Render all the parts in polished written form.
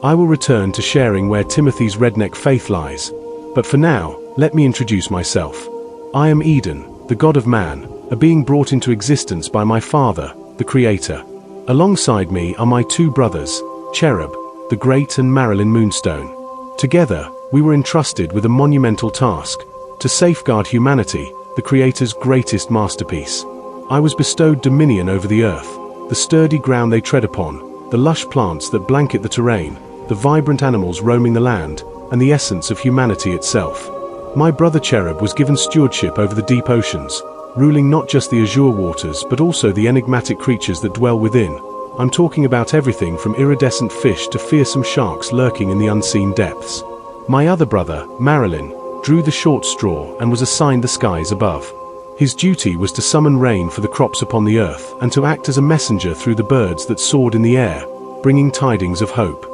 I will return to sharing where Timothy's redneck faith lies. But for now, let me introduce myself. I am Eden, the god of man, a being brought into existence by my father, the creator. Alongside me are my two brothers, Cherub, the Great and Marilyn Moonstone. Together, we were entrusted with a monumental task, to safeguard humanity, the creator's greatest masterpiece. I was bestowed dominion over the earth, the sturdy ground they tread upon, the lush plants that blanket the terrain, the vibrant animals roaming the land, and the essence of humanity itself. My brother Cherub was given stewardship over the deep oceans, ruling not just the azure waters but also the enigmatic creatures that dwell within. I'm talking about everything from iridescent fish to fearsome sharks lurking in the unseen depths. My other brother, Marilyn, drew the short straw and was assigned the skies above. His duty was to summon rain for the crops upon the earth and to act as a messenger through the birds that soared in the air, bringing tidings of hope.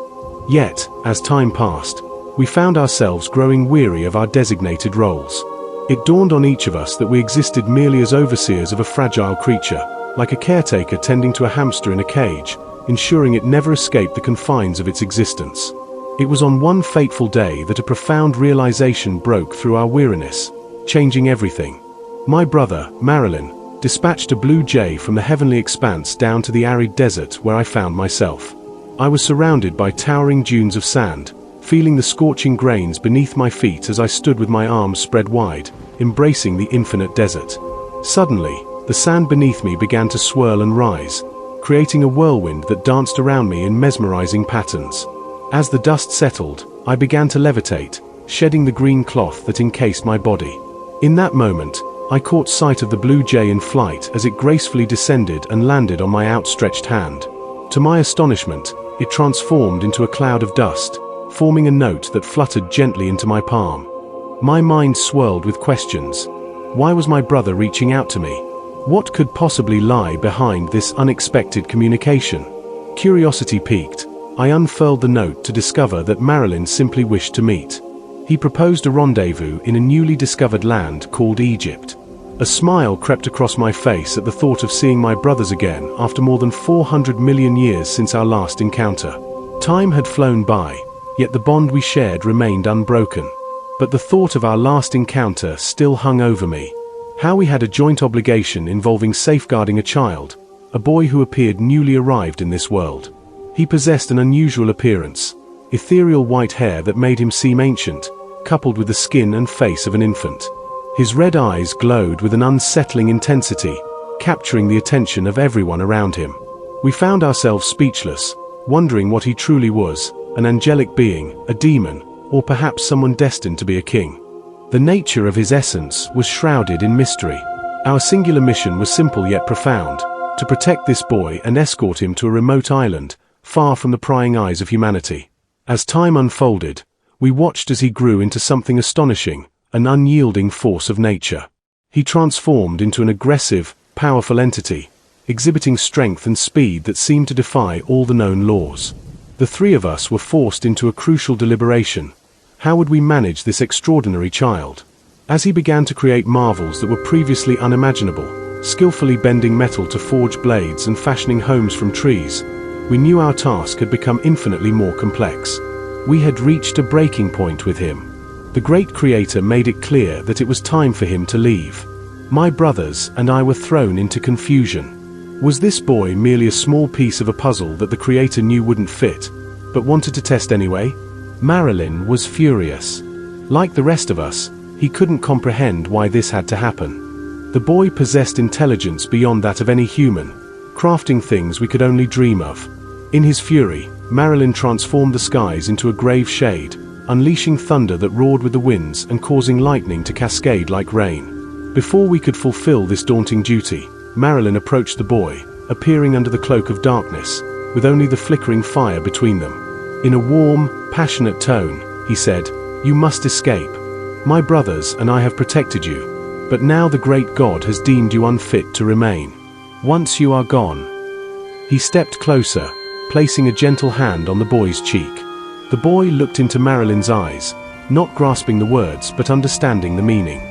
Yet, as time passed, we found ourselves growing weary of our designated roles. It dawned on each of us that we existed merely as overseers of a fragile creature, like a caretaker tending to a hamster in a cage, ensuring it never escaped the confines of its existence. It was on one fateful day that a profound realization broke through our weariness, changing everything. My brother, Marilyn, dispatched a blue jay from the heavenly expanse down to the arid desert where I found myself. I was surrounded by towering dunes of sand, feeling the scorching grains beneath my feet as I stood with my arms spread wide, embracing the infinite desert. Suddenly, the sand beneath me began to swirl and rise, creating a whirlwind that danced around me in mesmerizing patterns. As the dust settled, I began to levitate, shedding the green cloth that encased my body. In that moment, I caught sight of the blue jay in flight as it gracefully descended and landed on my outstretched hand. To my astonishment, it transformed into a cloud of dust, forming a note that fluttered gently into my palm. My mind swirled with questions. Why was my brother reaching out to me? What could possibly lie behind this unexpected communication? Curiosity piqued, I unfurled the note to discover that Marilyn simply wished to meet. He proposed a rendezvous in a newly discovered land called Egypt. A smile crept across my face at the thought of seeing my brothers again after more than 400 million years since our last encounter. Time had flown by, yet the bond we shared remained unbroken. But the thought of our last encounter still hung over me. How we had a joint obligation involving safeguarding a child, a boy who appeared newly arrived in this world. He possessed an unusual appearance, ethereal white hair that made him seem ancient, coupled with the skin and face of an infant. His red eyes glowed with an unsettling intensity, capturing the attention of everyone around him. We found ourselves speechless, wondering what he truly was, an angelic being, a demon, or perhaps someone destined to be a king. The nature of his essence was shrouded in mystery. Our singular mission was simple yet profound, to protect this boy and escort him to a remote island, far from the prying eyes of humanity. As time unfolded, we watched as he grew into something astonishing, an unyielding force of nature. He transformed into an aggressive, powerful entity, exhibiting strength and speed that seemed to defy all the known laws. The three of us were forced into a crucial deliberation. How would we manage this extraordinary child? As he began to create marvels that were previously unimaginable, skillfully bending metal to forge blades and fashioning homes from trees, we knew our task had become infinitely more complex. We had reached a breaking point with him. The great creator made it clear that it was time for him to leave. My brothers and I were thrown into confusion. Was this boy merely a small piece of a puzzle that the creator knew wouldn't fit, but wanted to test anyway? Marilyn was furious. Like the rest of us, he couldn't comprehend why this had to happen. The boy possessed intelligence beyond that of any human, crafting things we could only dream of. In his fury, Marilyn transformed the skies into a grave shade, unleashing thunder that roared with the winds and causing lightning to cascade like rain. Before we could fulfill this daunting duty, Marilyn approached the boy, appearing under the cloak of darkness, with only the flickering fire between them. In a warm, passionate tone, he said, "You must escape. My brothers and I have protected you, but now the great God has deemed you unfit to remain. Once you are gone." He stepped closer, placing a gentle hand on the boy's cheek. The boy looked into Marilyn's eyes, not grasping the words but understanding the meaning.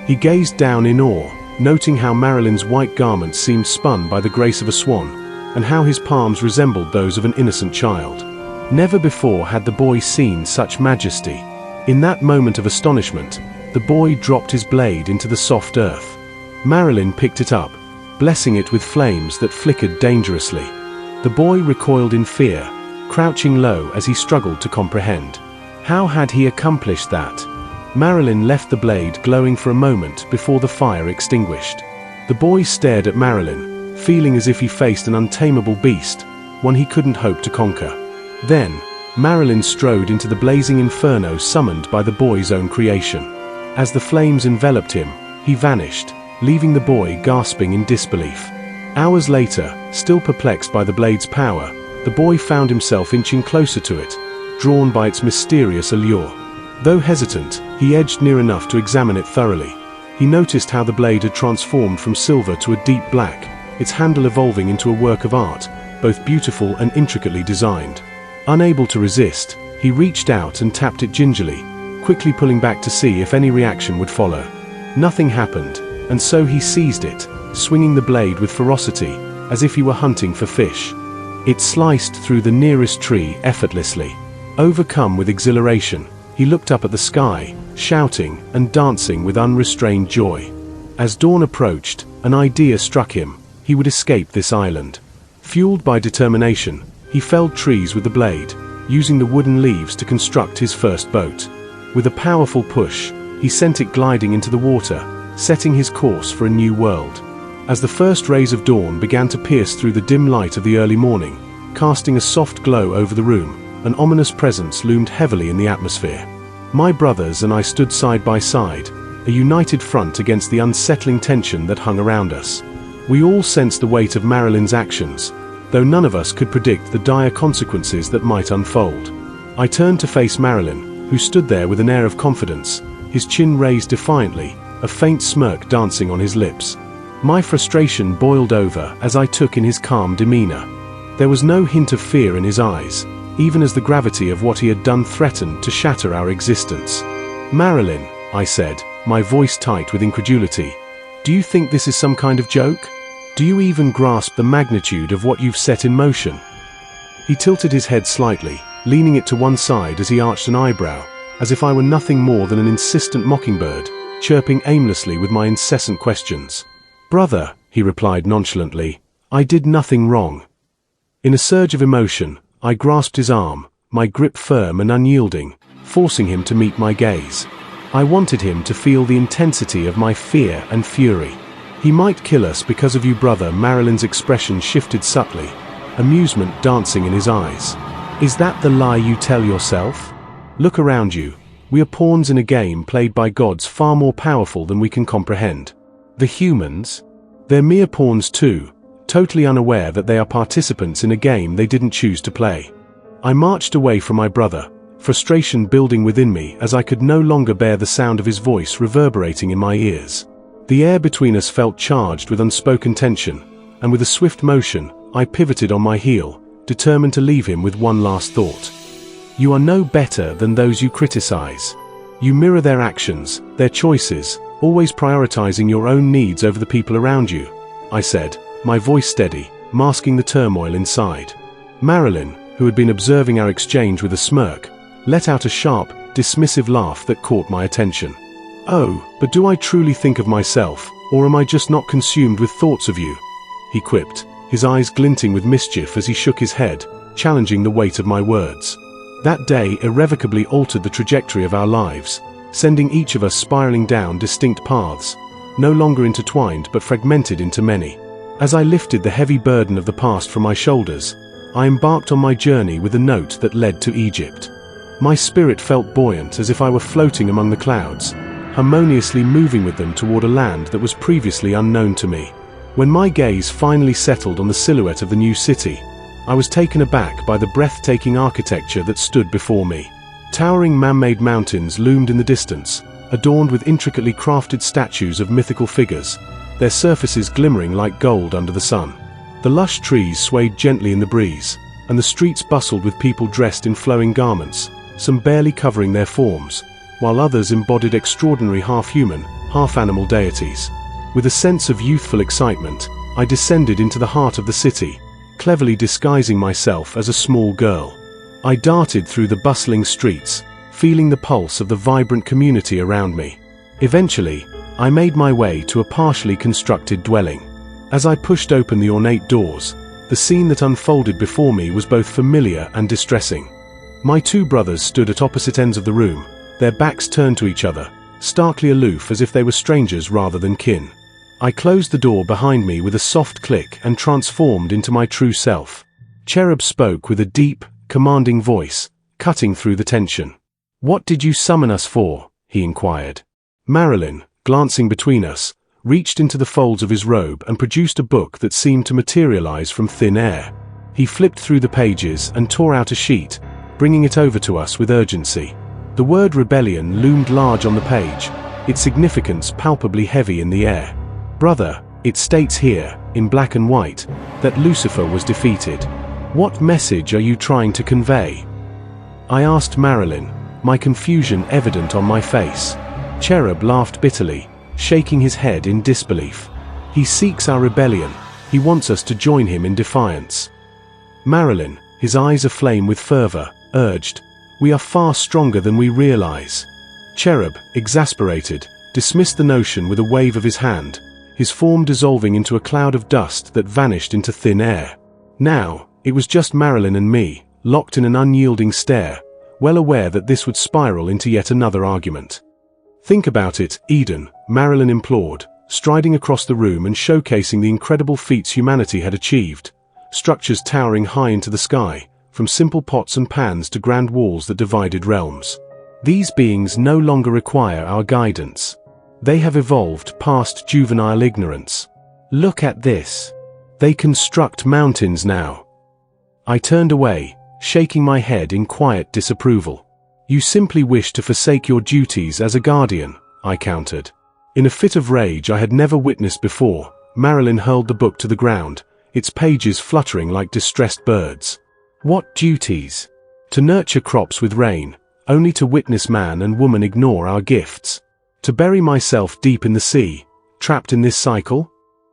He gazed down in awe, noting how Marilyn's white garments seemed spun by the grace of a swan, and how his palms resembled those of an innocent child. Never before had the boy seen such majesty. In that moment of astonishment, the boy dropped his blade into the soft earth. Marilyn picked it up, blessing it with flames that flickered dangerously. The boy recoiled in fear, crouching low as he struggled to comprehend. How had he accomplished that? Marilyn left the blade glowing for a moment before the fire extinguished. The boy stared at Marilyn, feeling as if he faced an untamable beast, one he couldn't hope to conquer. Then, Marilyn strode into the blazing inferno summoned by the boy's own creation. As the flames enveloped him, he vanished, leaving the boy gasping in disbelief. Hours later, still perplexed by the blade's power, the boy found himself inching closer to it, drawn by its mysterious allure. Though hesitant, he edged near enough to examine it thoroughly. He noticed how the blade had transformed from silver to a deep black, its handle evolving into a work of art, both beautiful and intricately designed. Unable to resist, he reached out and tapped it gingerly, quickly pulling back to see if any reaction would follow. Nothing happened, and so he seized it, swinging the blade with ferocity, as if he were hunting for fish. It sliced through the nearest tree effortlessly. Overcome with exhilaration, he looked up at the sky, shouting and dancing with unrestrained joy. As dawn approached, an idea struck him: he would escape this island. Fueled by determination, he felled trees with the blade, using the wooden leaves to construct his first boat. With a powerful push, he sent it gliding into the water, setting his course for a new world. As the first rays of dawn began to pierce through the dim light of the early morning, casting a soft glow over the room, an ominous presence loomed heavily in the atmosphere. My brothers and I stood side by side, a united front against the unsettling tension that hung around us. We all sensed the weight of Marilyn's actions, though none of us could predict the dire consequences that might unfold. I turned to face Marilyn, who stood there with an air of confidence, his chin raised defiantly, a faint smirk dancing on his lips. My frustration boiled over as I took in his calm demeanor. There was no hint of fear in his eyes, even as the gravity of what he had done threatened to shatter our existence. "Marilyn," I said, my voice tight with incredulity, "do you think this is some kind of joke? Do you even grasp the magnitude of what you've set in motion?" He tilted his head slightly, leaning it to one side as he arched an eyebrow, as if I were nothing more than an insistent mockingbird, chirping aimlessly with my incessant questions. "Brother," he replied nonchalantly, "I did nothing wrong." In a surge of emotion, I grasped his arm, my grip firm and unyielding, forcing him to meet my gaze. I wanted him to feel the intensity of my fear and fury. "He might kill us because of you, brother." Marilyn's expression shifted subtly, amusement dancing in his eyes. "Is that the lie you tell yourself? Look around you. We are pawns in a game played by gods far more powerful than we can comprehend. The humans? They're mere pawns too, totally unaware that they are participants in a game they didn't choose to play." I marched away from my brother, frustration building within me as I could no longer bear the sound of his voice reverberating in my ears. The air between us felt charged with unspoken tension, and with a swift motion, I pivoted on my heel, determined to leave him with one last thought. "You are no better than those you criticize. You mirror their actions, their choices, always prioritizing your own needs over the people around you," I said, my voice steady, masking the turmoil inside. Marilyn, who had been observing our exchange with a smirk, let out a sharp, dismissive laugh that caught my attention. "Oh, but do I truly think of myself, or am I just not consumed with thoughts of you?" he quipped, his eyes glinting with mischief as he shook his head, challenging the weight of my words. That day irrevocably altered the trajectory of our lives, sending each of us spiraling down distinct paths, no longer intertwined but fragmented into many. As I lifted the heavy burden of the past from my shoulders, I embarked on my journey with a note that led to Egypt. My spirit felt buoyant as if I were floating among the clouds, harmoniously moving with them toward a land that was previously unknown to me. When my gaze finally settled on the silhouette of the new city, I was taken aback by the breathtaking architecture that stood before me. Towering man-made mountains loomed in the distance, adorned with intricately crafted statues of mythical figures, their surfaces glimmering like gold under the sun. The lush trees swayed gently in the breeze, and the streets bustled with people dressed in flowing garments, some barely covering their forms, while others embodied extraordinary half-human, half-animal deities. With a sense of youthful excitement, I descended into the heart of the city, cleverly disguising myself as a small girl. I darted through the bustling streets, feeling the pulse of the vibrant community around me. Eventually, I made my way to a partially constructed dwelling. As I pushed open the ornate doors, the scene that unfolded before me was both familiar and distressing. My two brothers stood at opposite ends of the room, their backs turned to each other, starkly aloof as if they were strangers rather than kin. I closed the door behind me with a soft click and transformed into my true self. Cherub spoke with a deep, commanding voice, cutting through the tension. "What did you summon us for?" he inquired. Marilyn, glancing between us, reached into the folds of his robe and produced a book that seemed to materialize from thin air. He flipped through the pages and tore out a sheet, bringing it over to us with urgency. The word rebellion loomed large on the page, its significance palpably heavy in the air. "Brother, it states here, in black and white, that Lucifer was defeated. What message are you trying to convey?" I asked Marilyn, my confusion evident on my face. Cherub laughed bitterly, shaking his head in disbelief. "He seeks our rebellion. He wants us to join him in defiance." Marilyn, his eyes aflame with fervor, urged, "We are far stronger than we realize." Cherub, exasperated, dismissed the notion with a wave of his hand, his form dissolving into a cloud of dust that vanished into thin air. Now, it was just Marilyn and me, locked in an unyielding stare, well aware that this would spiral into yet another argument. "Think about it, Eden," Marilyn implored, striding across the room and showcasing the incredible feats humanity had achieved, structures towering high into the sky, from simple pots and pans to grand walls that divided realms. These beings no longer require our guidance. They have evolved past juvenile ignorance. Look at this. They construct mountains now. I turned away, shaking my head in quiet disapproval. "You simply wish to forsake your duties as a guardian," I countered. In a fit of rage I had never witnessed before, Marilyn hurled the book to the ground, its pages fluttering like distressed birds. "What duties? To nurture crops with rain, only to witness man and woman ignore our gifts? To bury myself deep in the sea, trapped in this cycle?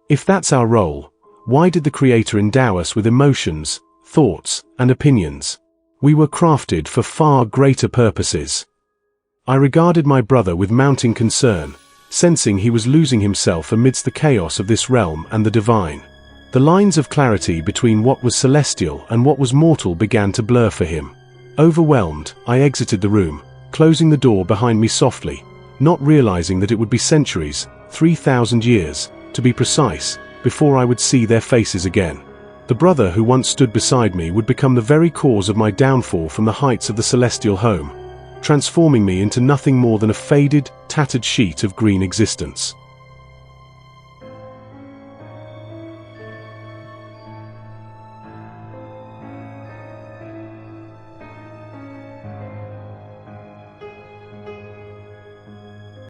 If that's our role, why did the Creator endow us with emotions, thoughts, and opinions? We were crafted for far greater purposes." I regarded my brother with mounting concern, sensing he was losing himself amidst the chaos of this realm and the divine. The lines of clarity between what was celestial and what was mortal began to blur for him. Overwhelmed, I exited the room, closing the door behind me softly, not realizing that it would be centuries, 3,000 years, to be precise, before I would see their faces again. The brother who once stood beside me would become the very cause of my downfall from the heights of the celestial home, transforming me into nothing more than a faded, tattered sheet of green existence.